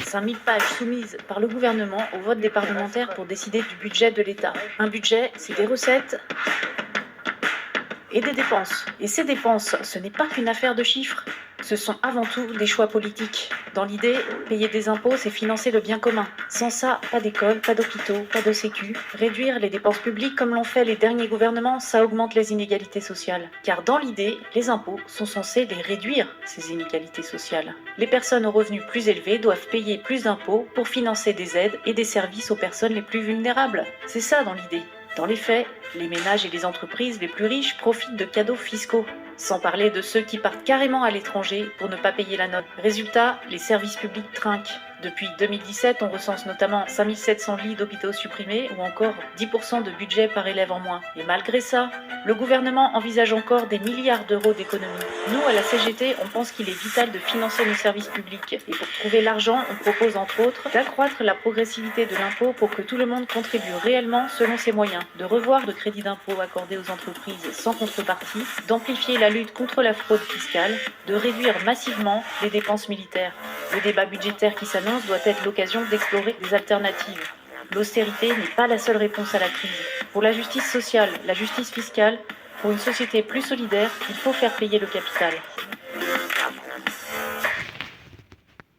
5000 pages soumises par le gouvernement au vote des parlementaires pour décider du budget de l'État. Un budget, c'est des recettes et des dépenses. Et ces dépenses, ce n'est pas qu'une affaire de chiffres. Ce sont avant tout des choix politiques. Dans l'idée, payer des impôts, c'est financer le bien commun. Sans ça, pas d'école, pas d'hôpitaux, pas de sécu. Réduire les dépenses publiques comme l'ont fait les derniers gouvernements, ça augmente les inégalités sociales. Car dans l'idée, les impôts sont censés les réduire, ces inégalités sociales. Les personnes aux revenus plus élevés doivent payer plus d'impôts pour financer des aides et des services aux personnes les plus vulnérables. C'est ça dans l'idée. Dans les faits, les ménages et les entreprises les plus riches profitent de cadeaux fiscaux, sans parler de ceux qui partent carrément à l'étranger pour ne pas payer la note. Résultat, les services publics trinquent. Depuis 2017, on recense notamment 5700 lits d'hôpitaux supprimés ou encore 10% de budget par élève en moins. Et malgré ça, le gouvernement envisage encore des milliards d'euros d'économies. Nous, à la CGT, on pense qu'il est vital de financer nos services publics. Et pour trouver l'argent, on propose entre autres d'accroître la progressivité de l'impôt pour que tout le monde contribue réellement selon ses moyens, de revoir le crédit d'impôt accordé aux entreprises sans contrepartie, d'amplifier la lutte contre la fraude fiscale, de réduire massivement les dépenses militaires. Le débat budgétaire qui s'annonce doit être l'occasion d'explorer des alternatives. L'austérité n'est pas la seule réponse à la crise. Pour la justice sociale, la justice fiscale, pour une société plus solidaire, il faut faire payer le capital.